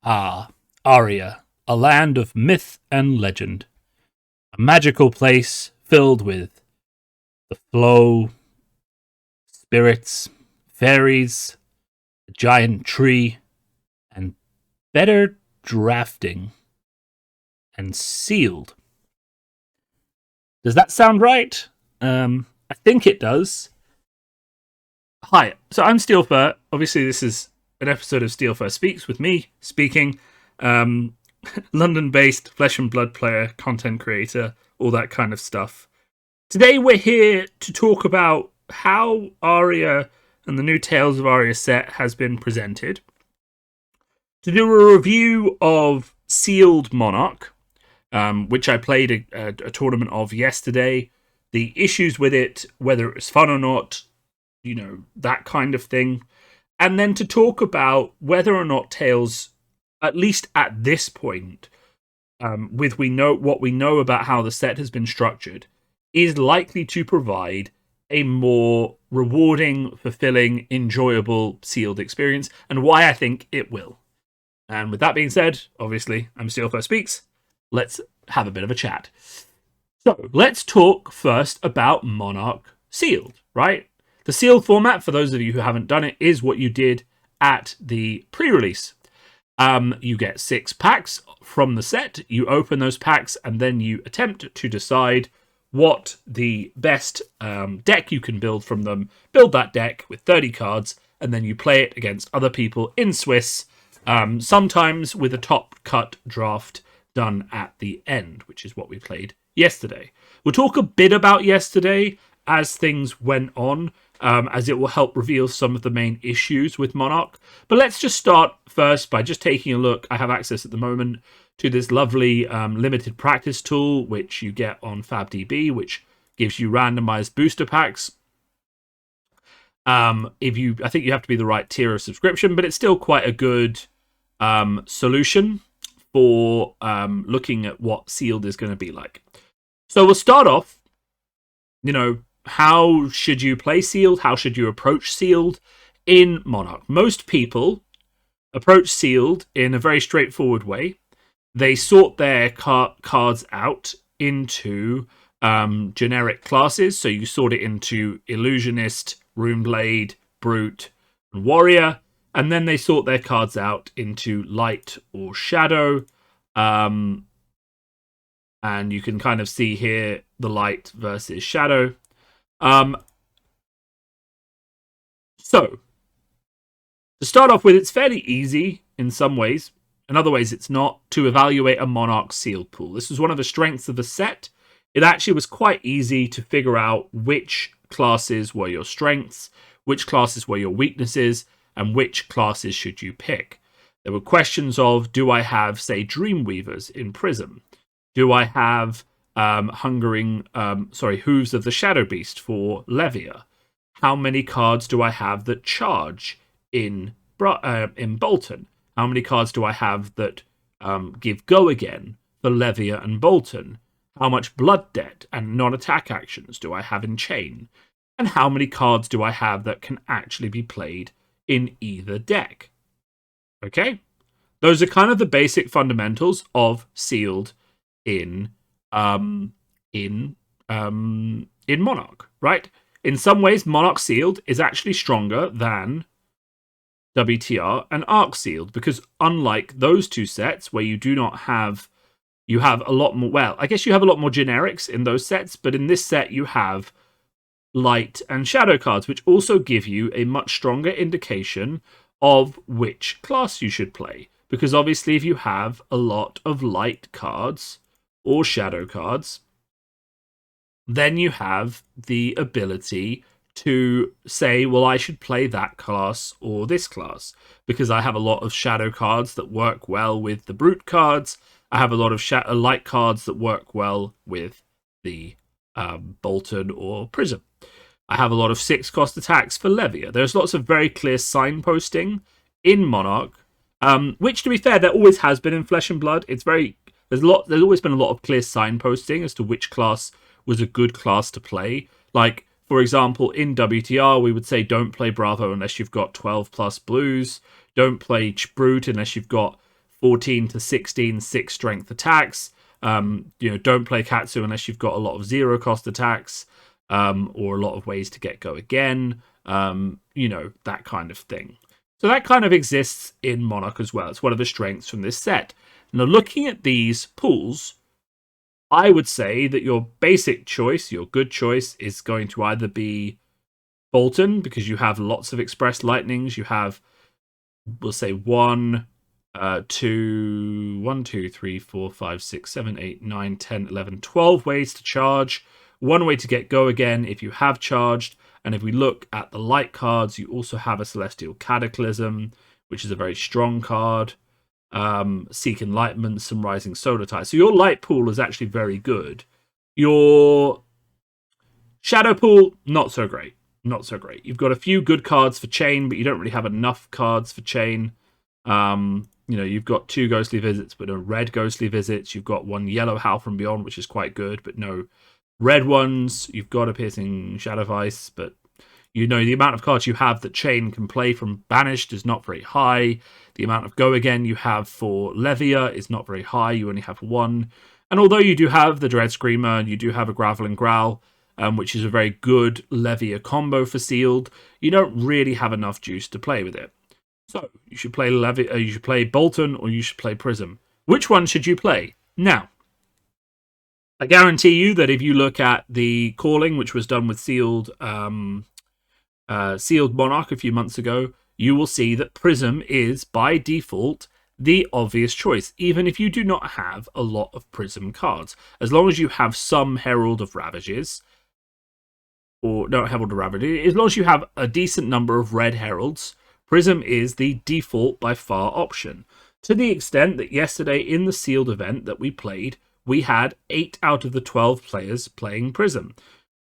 Aria, a land of myth and legend. A magical place filled with the flow, spirits, fairies, a giant tree, and better drafting. And sealed. Does that sound right? I think it does. Hi, so I'm Steelfur. Obviously, this is an episode of Steelfur Speaks with me speaking. London-based flesh and blood player, content creator, all that kind of stuff. Today we're here to talk about how Aria and the new Tales of Aria set has been presented. To do a review of Sealed Monarch, which I played a tournament of yesterday. The issues with it, whether it was fun or not, that kind of thing. And then to talk about whether or not Tales, at least at this point, what we know about how the set has been structured, is likely to provide a more rewarding, fulfilling, enjoyable sealed experience, and why I think it will. And with that being said, obviously, I'm Steelfur Speaks. Let's have a bit of a chat. So, let's talk first about Monarch Sealed, right? The sealed format, for those of you who haven't done it, is what you did at the pre-release. You get 6 packs from the set, you open those packs, and then you attempt to decide what the best deck you can build from them. Build that deck with 30 cards, and then you play it against other people in Swiss, sometimes with a top-cut draft done at the end, which is what we played yesterday. We'll talk a bit about yesterday as things went on, as it will help reveal some of the main issues with Monarch. But let's just start first by just taking a look. I have access at the moment to this lovely limited practice tool, which you get on FabDB, which gives you randomized booster packs. I think you have to be the right tier of subscription, but it's still quite a good solution for looking at what Sealed is going to be like. So we'll start off, how should you play Sealed? How should you approach Sealed in Monarch? Most people approach Sealed in a very straightforward way. They sort their cards out into generic classes. So you sort it into Illusionist, Runeblade, Brute, and Warrior. And then they sort their cards out into Light or Shadow. And you can kind of see here the Light versus Shadow. So, to start off with, it's fairly easy in some ways. In other ways, it's not, to evaluate a Monarch Sealed pool. This was one of the strengths of the set. It actually was quite easy to figure out which classes were your strengths, which classes were your weaknesses, and which classes should you pick. There were questions of, do I have, say, Dreamweavers in Prism? Do I have Hooves of the Shadow Beast for Levia? How many cards do I have that charge in Bolton? How many cards do I have that give Go Again for Levia and Bolton? How much Blood Debt and non-attack actions do I have in Chain? And how many cards do I have that can actually be played in either deck? Okay, those are kind of the basic fundamentals of Sealed in Monarch, right? In some ways, Monarch Sealed is actually stronger than WTR and Arc Sealed, because unlike those two sets where you have a lot more, well, I guess you have a lot more generics in those sets, but in this set you have Light and Shadow cards, which also give you a much stronger indication of which class you should play. Because obviously if you have a lot of Light cards or Shadow cards, then you have the ability to say, well, I should play that class or this class, because I have a lot of Shadow cards that work well with the Brute cards. I have a lot of Light cards that work well with the Bolton or Prism. I have a lot of 6-cost attacks for Levia. There's lots of very clear signposting in Monarch, which, to be fair, there always has been in Flesh and Blood. There's always been a lot of clear signposting as to which class was a good class to play. Like, for example, in WTR, we would say don't play Bravo unless you've got 12 plus blues. Don't play Brute unless you've got 14 to 16 6 strength attacks. Don't play Katsu unless you've got a lot of 0 cost attacks, or a lot of ways to get go again. That kind of thing. So that kind of exists in Monarch as well. It's one of the strengths from this set. Now, looking at these pools, I would say that your basic choice, your good choice, is going to either be Bolton, because you have lots of express lightnings. You have, we'll say, 1, 2, 3, 4, 5, 6, 7, 8, 9, 10, 11, 12 ways to charge. One way to get go again if you have charged. And if we look at the light cards, you also have a Celestial Cataclysm, which is a very strong card. Seek Enlightenment, some Rising Solar Tide. So your light pool is actually very good. Your shadow pool, not so great. Not so great. You've got a few good cards for Chain, but you don't really have enough cards for Chain. You've got 2 Ghostly Visits, but no red Ghostly Visits. You've got 1 yellow Howl from Beyond, which is quite good, but no red ones. You've got a Piercing Shadow Vice, but the amount of cards you have that Chain can play from Banished is not very high. The amount of Go Again you have for Levia is not very high. You only have 1. And although you do have the Dread Screamer, and you do have a Gravel and Growl, which is a very good Levia combo for Sealed, you don't really have enough juice to play with it. So you should play you should play Bolton, or you should play Prism. Which one should you play? Now, I guarantee you that if you look at the calling, which was done with Sealed Monarch a few months ago, you will see that Prism is, by default, the obvious choice, even if you do not have a lot of Prism cards. As long as you have some Herald of Ravages, as long as you have a decent number of red Heralds, Prism is the default by far option. To the extent that yesterday in the Sealed event that we played, we had 8 out of the 12 players playing Prism.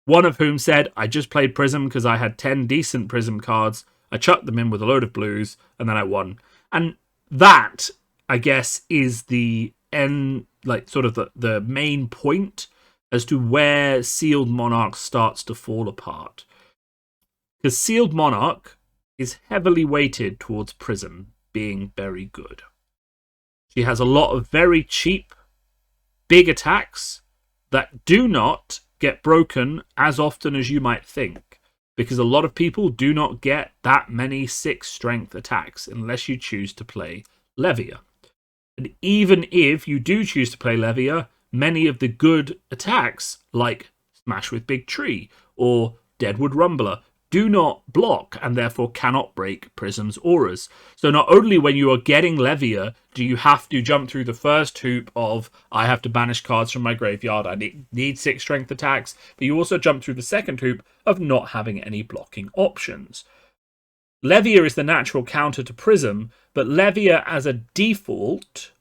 One of whom said, I just played Prism because I had 10 decent Prism cards. I chucked them in with a load of blues, and then I won. And that, I guess, is the end, sort of the main point as to where Sealed Monarch starts to fall apart. Because Sealed Monarch is heavily weighted towards Prism being very good. She has a lot of very cheap, big attacks that do not get broken as often as you might think, because a lot of people do not get that many 6 strength attacks unless you choose to play Levia. And even if you do choose to play Levia, many of the good attacks, like Smash with Big Tree or Deadwood Rumbler, do not block and therefore cannot break Prism's auras. So not only when you are getting Levia do you have to jump through the first hoop of, I have to banish cards from my graveyard, I need 6 strength attacks, but you also jump through the second hoop of not having any blocking options. Levia is the natural counter to Prism, but Levia as a default,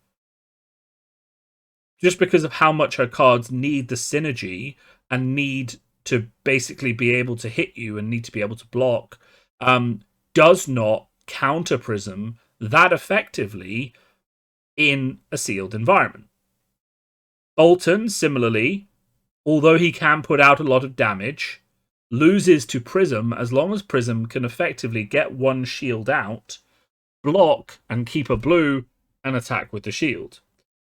just because of how much her cards need the synergy and need to basically be able to hit you and need to be able to block, does not counter Prism that effectively in a sealed environment. Bolton, similarly, although he can put out a lot of damage, loses to Prism as long as Prism can effectively get 1 shield out, block, and keep a blue, and attack with the shield.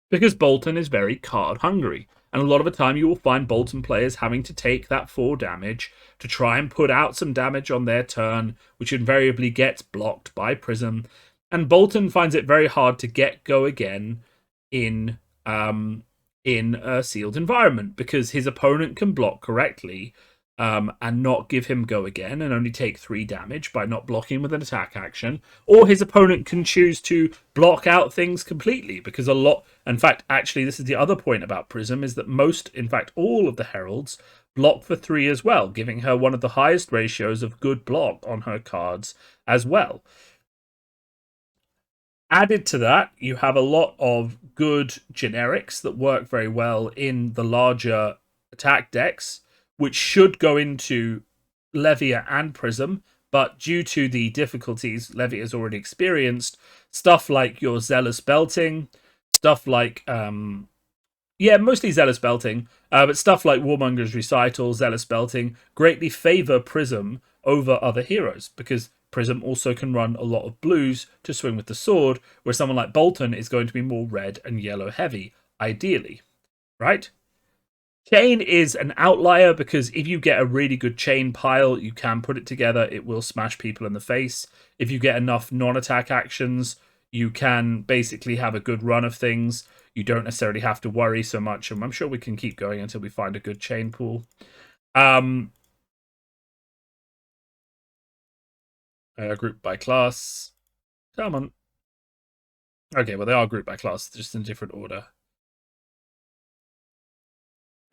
Because Bolton is very card hungry. And a lot of the time you will find Bolton players having to take that 4 damage to try and put out some damage on their turn, which invariably gets blocked by Prism. And Bolton finds it very hard to get go again in a sealed environment, because his opponent can block correctly and not give him go again and only take 3 damage by not blocking with an attack action, or his opponent can choose to block out things completely, because in fact, actually, this is the other point about Prism, is that all of the Heralds block for 3 as well, giving her one of the highest ratios of good block on her cards as well. Added to that, you have a lot of good generics that work very well in the larger attack decks, which should go into Levia and Prism, but due to the difficulties Levia has already experienced, stuff like your Zealous Belting, stuff like, mostly Zealous Belting, but stuff like Warmonger's Recital, Zealous Belting, greatly favor Prism over other heroes, because Prism also can run a lot of blues to swing with the sword, where someone like Bolton is going to be more red and yellow heavy, ideally, right? Chain is an outlier because if you get a really good chain pile, you can put it together. It will smash people in the face. If you get enough non-attack actions, you can basically have a good run of things. You don't necessarily have to worry so much. And I'm sure we can keep going until we find a good chain pool. Grouped by class. Come on. Okay, well, they are grouped by class, just in a different order.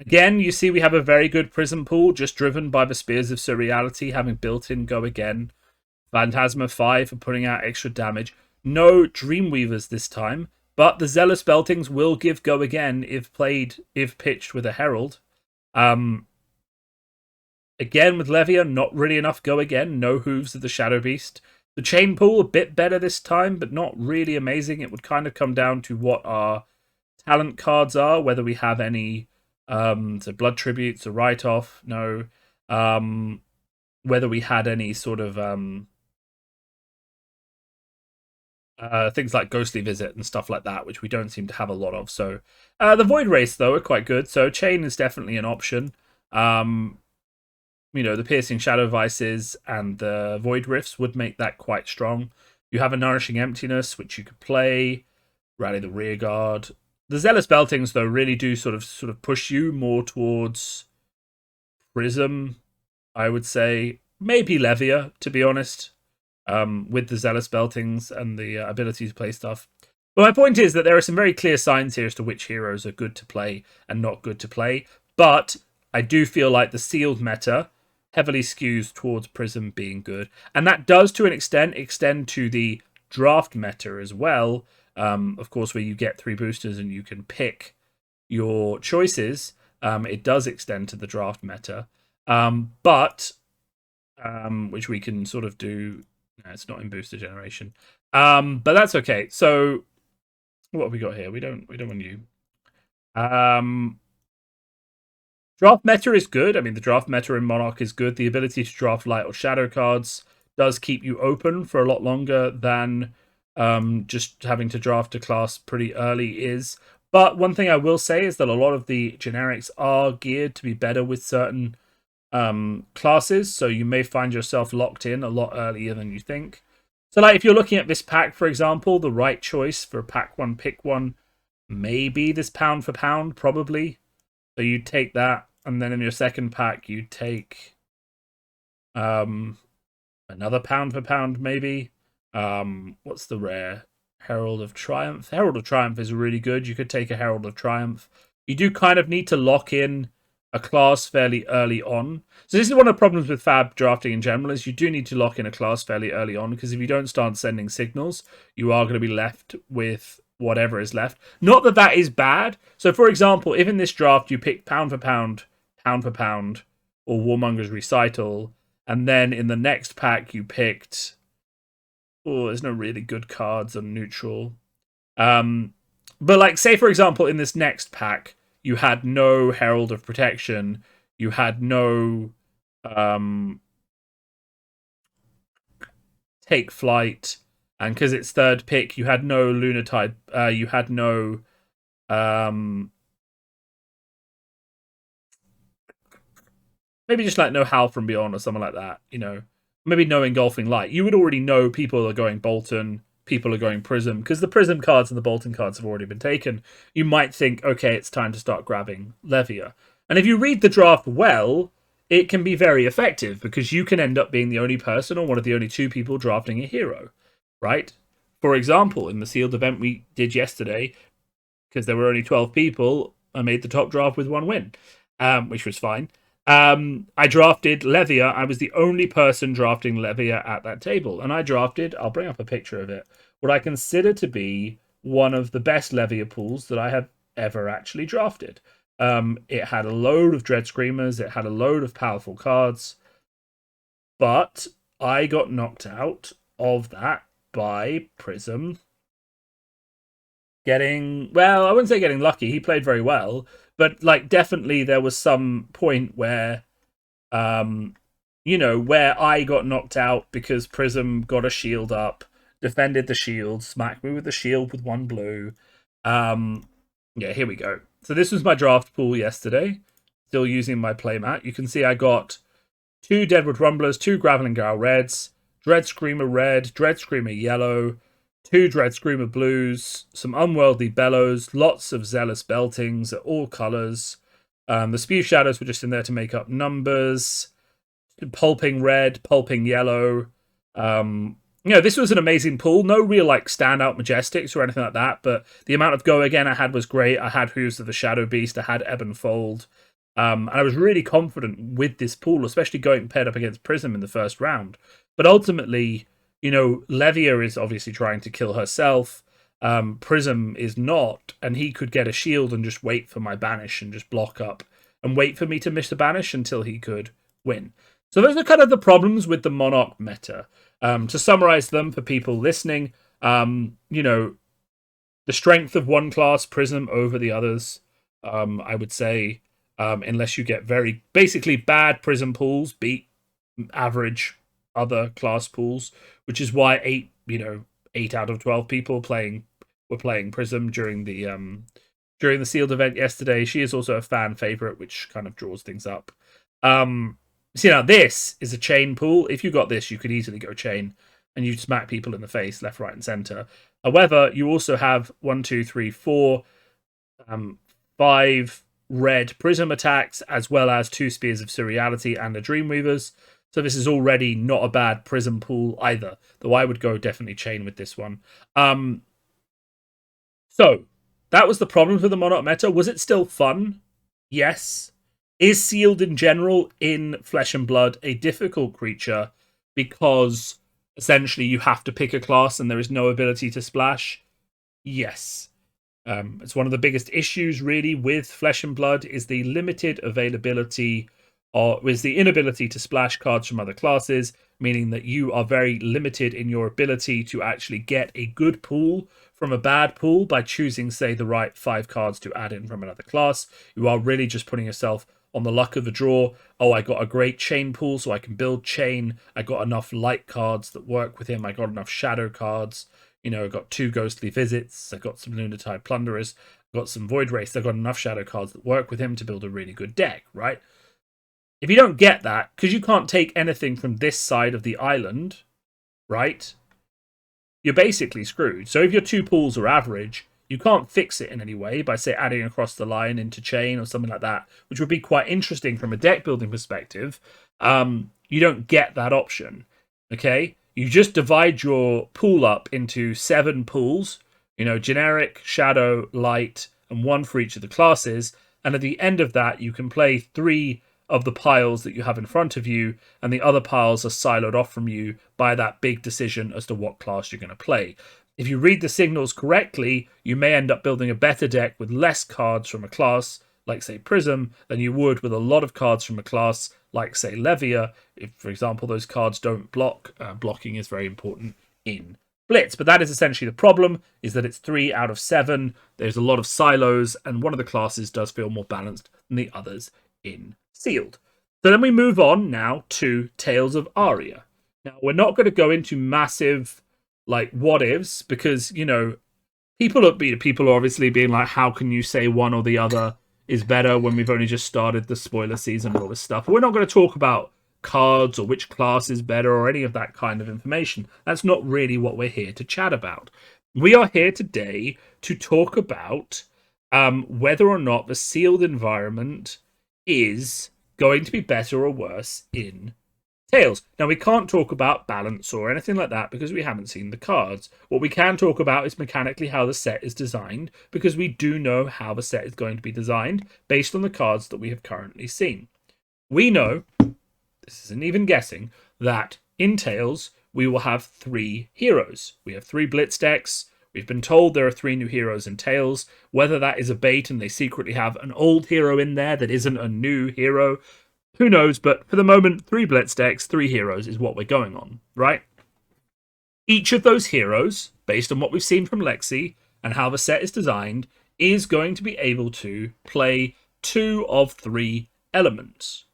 Again, you see we have a very good Prism pool, just driven by the Spears of Surreality, having built-in Go Again. Phantasma 5 for putting out extra damage. No Dreamweavers this time, but the Zealous Beltings will give Go Again if pitched with a Herald. Again, with Levia, not really enough Go Again. No Hooves of the Shadow Beast. The Chain Pool, a bit better this time, but not really amazing. It would kind of come down to what our talent cards are, whether we have any so Blood Tributes, a write-off, no. Whether we had any sort of things like Ghostly Visit and stuff like that, which we don't seem to have a lot of. So the Void Race, though, are quite good. So Chain is definitely an option. The Piercing Shadow Vices and the Void Rifts would make that quite strong. You have a Nourishing Emptiness, which you could play. Rally the Rearguard. The Zealous Beltings, though, really do sort of push you more towards Prism, I would say. Maybe Levia, to be honest, with the Zealous Beltings and the ability to play stuff. But my point is that there are some very clear signs here as to which heroes are good to play and not good to play. But I do feel like the Sealed meta heavily skews towards Prism being good. And that does, to an extent, extend to the draft meta as well. Of course, where you get 3 boosters and you can pick your choices, it does extend to the draft meta. Which we can sort of do. No, it's not in booster generation. But that's okay. So what have we got here? We don't want you. Draft meta is good. I mean, the draft meta in Monarch is good. The ability to draft light or shadow cards does keep you open for a lot longer than just having to draft a class pretty early is. But one thing I will say is that a lot of the generics are geared to be better with certain classes, so you may find yourself locked in a lot earlier than you think. So like if you're looking at this pack, for example, the right choice for pack 1, pick 1 may be this pound for pound, probably. So you take that, and then in your second pack you take another pound for pound, maybe. What's the rare? Herald of Triumph. Herald of Triumph is really good. You could take a Herald of Triumph. You do kind of need to lock in a class fairly early on. So this is one of the problems with Fab drafting in general, is you do need to lock in a class fairly early on, because if you don't start sending signals, you are going to be left with whatever is left. Not that that is bad. So for example, if in this draft you pick pound for pound, or Warmonger's Recital, and then in the next pack you picked... Oh, there's no really good cards on neutral. But like, say for example, in this next pack, you had no Herald of Protection, you had no Take Flight, and because it's third pick, you had no Lunatide, you had no maybe just like no Howl from Beyond or something like that, maybe no Engulfing Light. You would already know people are going Bolton, people are going Prism, because the Prism cards and the Bolton cards have already been taken. You might think, okay, it's time to start grabbing Levia. And if you read the draft well, it can be very effective, because you can end up being the only person or one of the only 2 people drafting a hero, right? For example, in the sealed event we did yesterday, because there were only 12 people, I made the top draft with 1 win, which was fine. I drafted Levia. I was the only person drafting Levia at that table. And I drafted, I'll bring up a picture of it, what I consider to be one of the best Levia pools that I have ever actually drafted. It had a load of Dread Screamers. It had a load of powerful cards. But I got knocked out of that by Prism getting... Well, I wouldn't say getting lucky. He played very well. But like, definitely there was some point where, where I got knocked out because Prism got a shield up, defended the shield, smacked me with the shield with 1 blue. Yeah, here we go. So this was my draft pool yesterday. Still using my playmat. You can see I got 2 Deadwood Rumblers, 2 Graveling Growl Reds, Dread Screamer Red, Dread Screamer Yellow, 2 Dread Screamer Blues, some Unworldly Bellows, lots of Zealous Beltings at all colours. The Spew Shadows were just in there to make up numbers. Pulping Red, Pulping Yellow. This was an amazing pool. No real standout Majestics or anything like that, but the amount of go again I had was great. I had Hooves of the Shadow Beast, I had Ebb and Fold. And I was really confident with this pool, especially going paired up against Prism in the first round. But ultimately, Levia is obviously trying to kill herself. Prism is not, and he could get a shield and just wait for my banish and just block up and wait for me to miss the banish until he could win. So those are kind of the problems with the Monarch meta. To summarize them for people listening, the strength of one class, Prism, over the others, I would say, unless you get very basically bad Prism pools beat average other class pools, which is why 8 out of 12 people were playing Prism during the sealed event yesterday. She is also a fan favorite, which kind of draws things up. So now this is a chain pool. If you got this, you could easily go chain and you'd smack people in the face, left, right, and center. However, you also have 1, 2, 3, 4, 5 red Prism attacks, as well as 2 Spears of Surreality and a Dreamweavers. So this is already not a bad Prism pool either, though I would go definitely chain with this one. So that was the problem with the Monarch meta. Was it still fun? Yes. Is Sealed in general in Flesh and Blood a difficult creature because essentially you have to pick a class and there is no ability to splash? Yes. It's one of the biggest issues really with Flesh and Blood is the limited availability or is the inability to splash cards from other classes, meaning that you are very limited in your ability to actually get a good pool from a bad pool by choosing, say, the right 5 cards to add in from another class. You are really just putting yourself on the luck of the draw. Oh, I got a great chain pool, so I can build chain. I got enough light cards that work with him. I got enough shadow cards. I got 2 ghostly visits. I got some Lunatide Plunderers. I got some Void Wraiths. I got enough shadow cards that work with him to build a really good deck, right? If you don't get that, because you can't take anything from this side of the island, right? You're basically screwed. So if your 2 pools are average, you can't fix it in any way by, say, adding across the line into chain or something like that, which would be quite interesting from a deck building perspective. You don't get that option, okay? You just divide your pool up into 7 pools, generic, shadow, light, and 1 for each of the classes. And at the end of that, you can play 3 of the piles that you have in front of you, and the other piles are siloed off from you by that big decision as to what class you're going to play. If you read the signals correctly, you may end up building a better deck with less cards from a class, like, say, Prism, than you would with a lot of cards from a class, like, say, Levia. If, for example, those cards don't block, blocking is very important in Blitz. But that is essentially the problem, is that it's 3 out of 7. There's a lot of silos, and one of the classes does feel more balanced than the others in Sealed. So then we move on now to Tales of Aria. Now, we're not going to go into massive what ifs, because people are obviously being like, how can you say one or the other is better when we've only just started the spoiler season and all this stuff. But we're not going to talk about cards or which class is better or any of that kind of information. That's not really what we're here to chat about. We are here today to talk about whether or not the sealed environment is going to be better or worse in Tales. Now, we can't talk about balance or anything like that because we haven't seen the cards. What we can talk about is mechanically how the set is designed, because we do know how the set is going to be designed based on the cards that we have currently seen. We know, this isn't even guessing, that in Tales we will have 3 heroes. We have 3 Blitz decks. We've been told there are 3 new heroes in Tales. Whether that is a bait and they secretly have an old hero in there that isn't a new hero, who knows, but for the moment, 3 Blitz decks, 3 heroes is what we're going on, right? Each of those heroes, based on what we've seen from Lexi and how the set is designed, is going to be able to play 2 of 3 elements.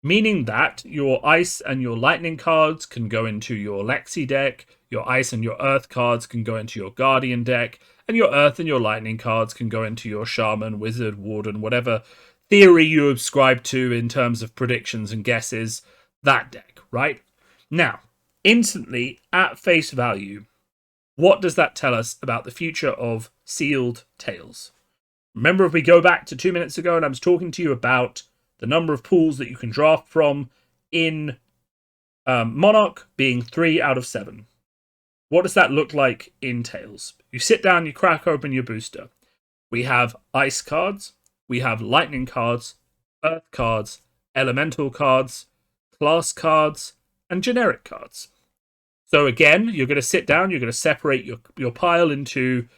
meaning that your ice and your lightning cards can go into your Lexi deck, your ice and your earth cards can go into your guardian deck, and your earth and your lightning cards can go into your shaman, wizard, warden, whatever theory you subscribe to in terms of predictions and guesses, that deck, right? Now, instantly, at face value, what does that tell us about the future of sealed Tales? Remember, if we go back to 2 minutes ago and I was talking to you about the number of pools that you can draft from in Monarch being 3 out of 7. What does that look like in Tales? You sit down, you crack open your booster. We have ice cards, we have lightning cards, earth cards, elemental cards, class cards, and generic cards. So again, you're going to sit down, you're going to separate your pile into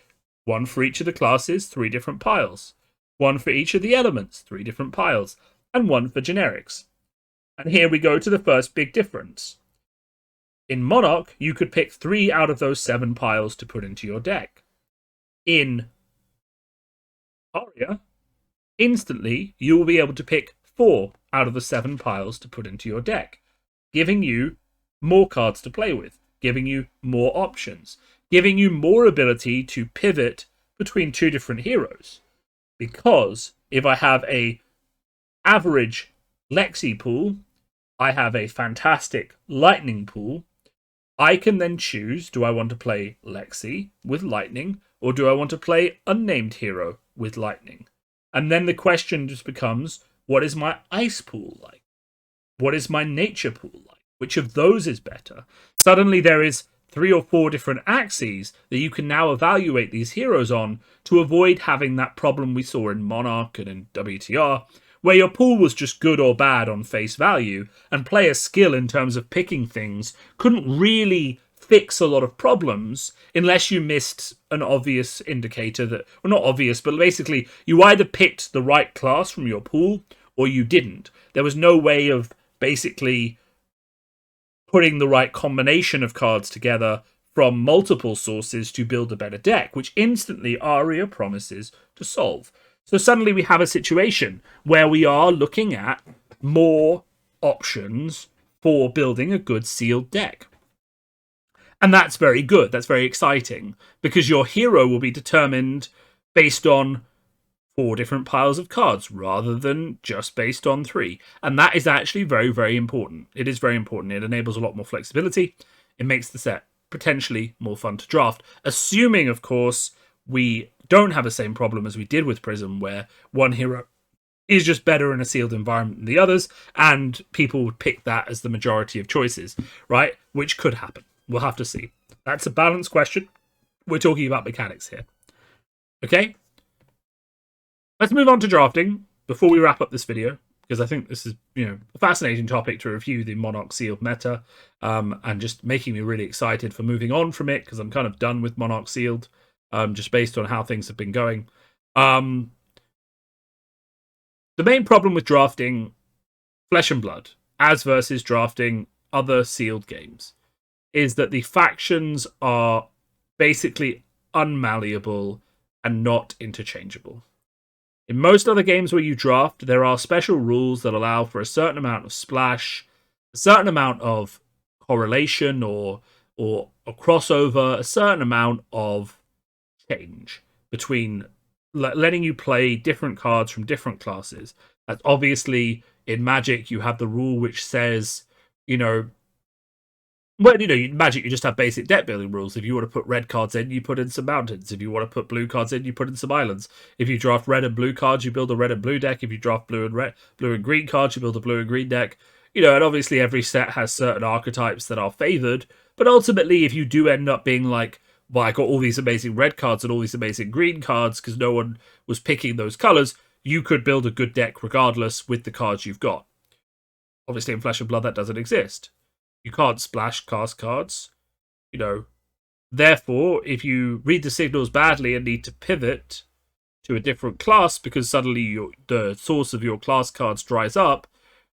one for each of the classes, 3 different piles. One for each of the elements, 3 different piles. And one for generics. And here we go to the first big difference. In Monarch, you could pick 3 out of those 7 piles to put into your deck. In Aria, instantly, you will be able to pick 4 out of the 7 piles to put into your deck, giving you more cards to play with, giving you more options, giving you more ability to pivot between 2 different heroes. Because if I have a average Lexi pool, I have a fantastic lightning pool, I can then choose, do I want to play Lexi with lightning, or do I want to play unnamed hero with lightning? And then the question just becomes, what is my ice pool like? What is my nature pool like? Which of those is better? Suddenly there is 3 or 4 different axes that you can now evaluate these heroes on to avoid having that problem we saw in Monarch and in WTR, where your pool was just good or bad on face value, and player skill in terms of picking things couldn't really fix a lot of problems unless you missed an obvious indicator that, well, not obvious, but basically you either picked the right class from your pool or you didn't. There was no way of basically putting the right combination of cards together from multiple sources to build a better deck, which instantly Aria promises to solve. So suddenly we have a situation where we are looking at more options for building a good sealed deck. And that's very good. That's very exciting, because your hero will be determined based on 4 different piles of cards rather than just based on 3. And that is actually very, very important. It is very important. It enables a lot more flexibility. It makes the set potentially more fun to draft, assuming, of course, we don't have the same problem as we did with Prism, where one hero is just better in a sealed environment than the others, and people would pick that as the majority of choices, right? Which could happen. We'll have to see. That's a balanced question. We're talking about mechanics here. Okay? Let's move on to drafting before we wrap up this video, because I think this is, a fascinating topic to review, the Monarch Sealed meta, and just making me really excited for moving on from it, because I'm kind of done with Monarch Sealed. Just based on how things have been going. The main problem with drafting Flesh and Blood, as versus drafting other sealed games, is that the factions are basically unmalleable and not interchangeable. In most other games where you draft, there are special rules that allow for a certain amount of splash, a certain amount of correlation or a crossover, a certain amount of change between letting you play different cards from different classes. That's obviously in Magic, you have the rule which says, in Magic, you just have basic deck building rules. If you want to put red cards in, you put in some mountains. If you want to put blue cards in, you put in some islands. If you draft red and blue cards, you build a red and blue deck. If you draft blue and green cards, you build a blue and green deck. And obviously every set has certain archetypes that are favored. But ultimately, if you do end up being like, well, I got all these amazing red cards and all these amazing green cards because no one was picking those colors, you could build a good deck regardless with the cards you've got. Obviously, in Flesh and Blood, that doesn't exist. You can't splash cast cards. Therefore, if you read the signals badly and need to pivot to a different class because suddenly the source of your class cards dries up,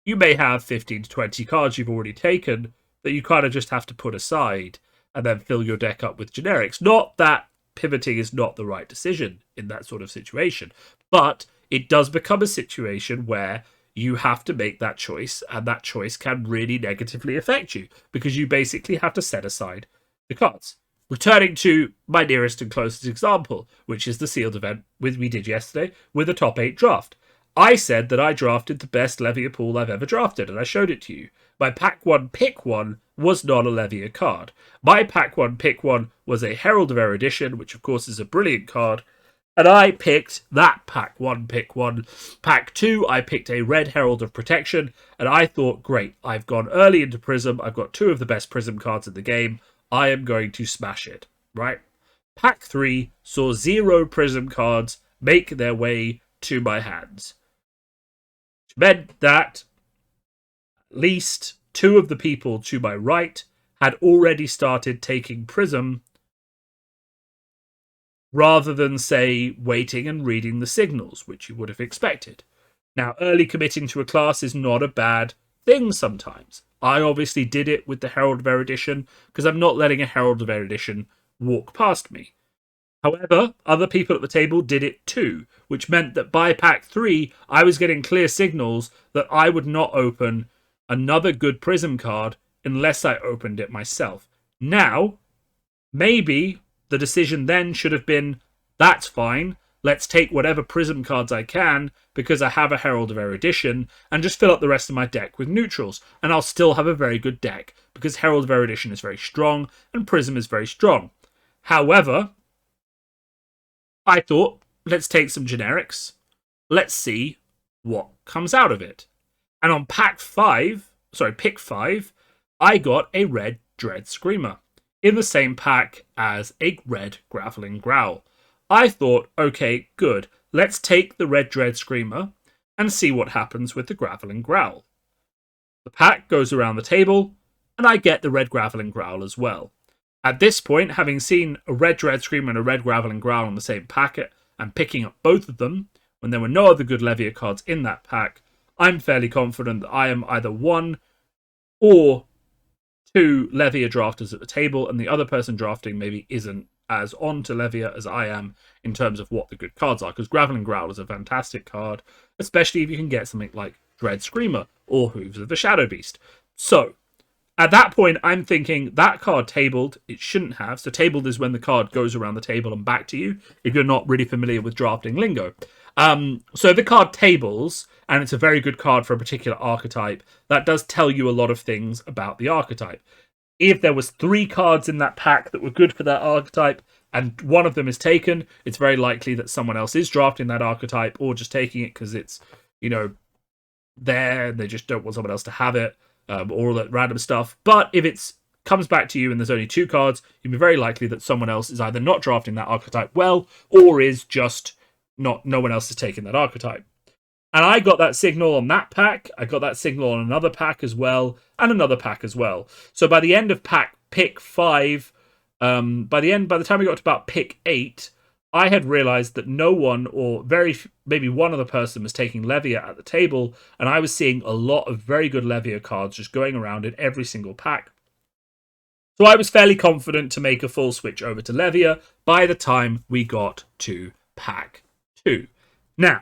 you may have 15 to 20 cards you've already taken that you kind of just have to put aside and then fill your deck up with generics. Not that pivoting is not the right decision in that sort of situation, but it does become a situation where you have to make that choice, and that choice can really negatively affect you because you basically have to set aside the cards. Returning to my nearest and closest example, which is the sealed event we did yesterday with a top 8 draft. I said that I drafted the best Levia pool I've ever drafted, and I showed it to you. My pack 1 pick 1 was not a Levia card. My pack 1 pick 1 was a Herald of Erudition, which of course is a brilliant card, and I picked that pack 1 pick 1. Pack 2, I picked a red Herald of Protection, and I thought, great, I've gone early into Prism, I've got 2 of the best Prism cards in the game, I am going to smash it, right? Pack 3 saw 0 Prism cards make their way to my hands, which meant that at least 2 of the people to my right had already started taking Prism rather than, say, waiting and reading the signals, which you would have expected. Now, early committing to a class is not a bad thing sometimes. I obviously did it with the Herald of Erudition because I'm not letting a Herald of Erudition walk past me. However, other people at the table did it too, which meant that by pack 3, I was getting clear signals that I would not open another good Prism card unless I opened it myself. Now, maybe the decision then should have been, that's fine, let's take whatever Prism cards I can because I have a Herald of Erudition and just fill up the rest of my deck with neutrals, and I'll still have a very good deck because Herald of Erudition is very strong and Prism is very strong. However, I thought, let's take some generics, let's see what comes out of it. And on pick 5, I got a red Dread Screamer in the same pack as a red Graveling Growl. I thought, okay, good, let's take the red Dread Screamer and see what happens with the Graveling Growl. The pack goes around the table, and I get the red Graveling Growl as well. At this point, having seen a red Dread Screamer and a red Graveling Growl in the same packet, and picking up both of them, when there were no other good Levia cards in that pack, I'm fairly confident that I am either 1 or 2 Levia drafters at the table, and the other person drafting maybe isn't as on to Levia as I am in terms of what the good cards are, because Graveling Growl is a fantastic card, especially if you can get something like Dread Screamer or Hooves of the Shadow Beast. So, at that point, I'm thinking that card tabled, it shouldn't have. So tabled is when the card goes around the table and back to you, if you're not really familiar with drafting lingo. So the card tables, and it's a very good card for a particular archetype, that does tell you a lot of things about the archetype. If there was 3 cards in that pack that were good for that archetype, and one of them is taken, it's very likely that someone else is drafting that archetype, or just taking it because it's, there, they just don't want someone else to have it. Or all that random stuff. But if it comes back to you and there's only 2 cards, you'd be very likely that someone else is either not drafting that archetype well, or is just no one else is taking that archetype. And I got that signal on that pack, I got that signal on another pack as well, and another pack as well. So by the end of pick 5, by the time we got to about pick 8, I had realized that no one, or maybe one other person, was taking Levia at the table, and I was seeing a lot of very good Levia cards just going around in every single pack. So I was fairly confident to make a full switch over to Levia by the time we got to pack 2. Now,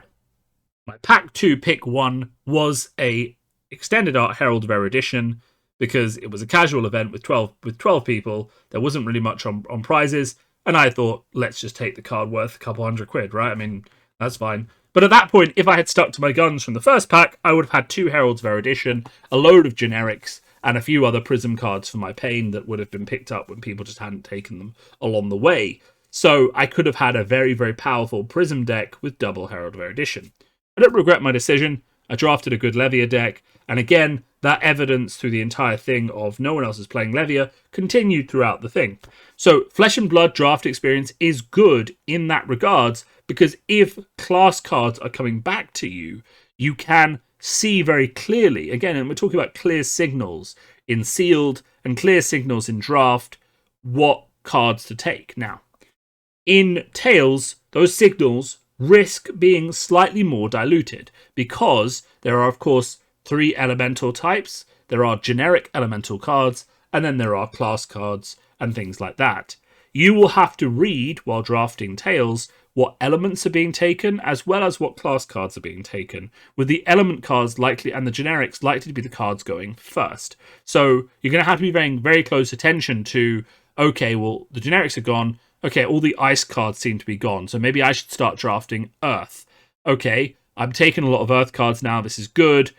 my pack 2 pick 1 was a extended art Herald of Erudition, because it was a casual event with 12 people. There wasn't really much on prizes. And I thought, let's just take the card worth a couple £100, right? I mean, that's fine. But at that point, if I had stuck to my guns from the first pack, I would have had 2 Heralds of Erudition, a load of generics, and a few other Prism cards for my pain that would have been picked up when people just hadn't taken them along the way. So I could have had a very, very powerful Prism deck with double Herald of Erudition. I don't regret my decision. I drafted a good Levia deck, and again, that evidence through the entire thing of no one else is playing Levia continued throughout the thing. So Flesh and Blood draft experience is good in that regards, because if class cards are coming back to you, you can see very clearly, again, and we're talking about clear signals in sealed and clear signals in draft, what cards to take. Now, in Tales, those signals risk being slightly more diluted, because there are, of course, 3 elemental types, there are generic elemental cards, and then there are class cards and things like that. You will have to read, while drafting Tales, what elements are being taken as well as what class cards are being taken, with the element cards likely and the generics likely to be the cards going first. So you're going to have to be paying very close attention to, okay, well, the generics are gone. Okay, all the ice cards seem to be gone, so maybe I should start drafting earth. Okay, I'm taking a lot of earth cards now, this is good,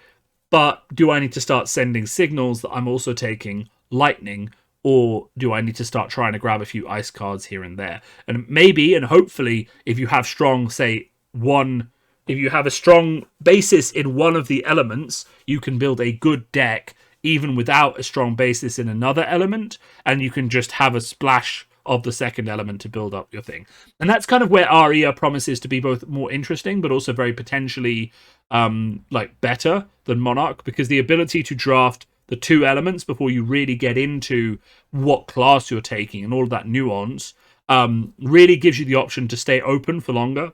but do I need to start sending signals that I'm also taking lightning, or do I need to start trying to grab a few ice cards here and there? And maybe, and hopefully, if you have strong, say, if you have a strong basis in one of the elements, you can build a good deck even without a strong basis in another element, and you can just have a splash of the second element to build up your thing. And that's kind of where Aria promises to be both more interesting, but also very potentially better than Monarch, because the ability to draft the two elements before you really get into what class you're taking and all of that nuance really gives you the option to stay open for longer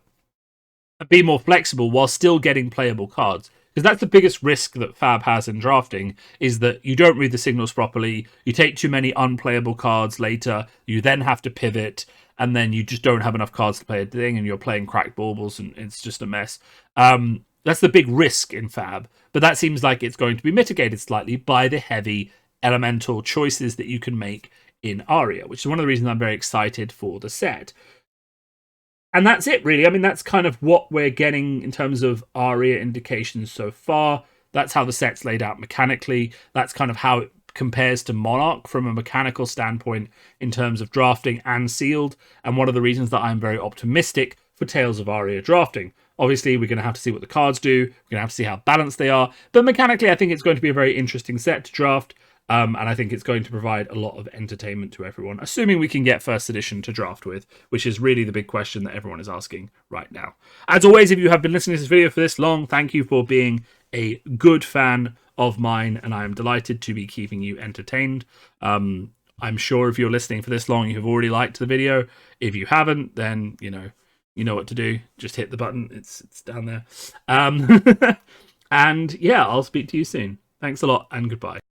and be more flexible while still getting playable cards. Because that's the biggest risk that Fab has in drafting, is that you don't read the signals properly, you take too many unplayable cards later, you then have to pivot, and then you just don't have enough cards to play a thing, and you're playing cracked baubles, and it's just a mess. That's the big risk in Fab, but that seems like it's going to be mitigated slightly by the heavy elemental choices that you can make in Aria, which is one of the reasons I'm very excited for the set. And that's it, really. I mean, that's kind of what we're getting in terms of Aria indications so far. That's how the set's laid out mechanically. That's kind of how it compares to Monarch from a mechanical standpoint in terms of drafting and sealed. And one of the reasons that I'm very optimistic for Tales of Aria drafting. Obviously, we're going to have to see what the cards do. We're going to have to see how balanced they are. But mechanically, I think it's going to be a very interesting set to draft. And I think it's going to provide a lot of entertainment to everyone, assuming we can get first edition to draft with, which is really the big question that everyone is asking right now. As always, if you have been listening to this video for this long, thank you for being a good fan of mine, and I am delighted to be keeping you entertained. I'm sure if you're listening for this long, you have already liked the video. If you haven't, then, you know what to do. Just hit the button. It's down there. And yeah, I'll speak to you soon. Thanks a lot, and goodbye.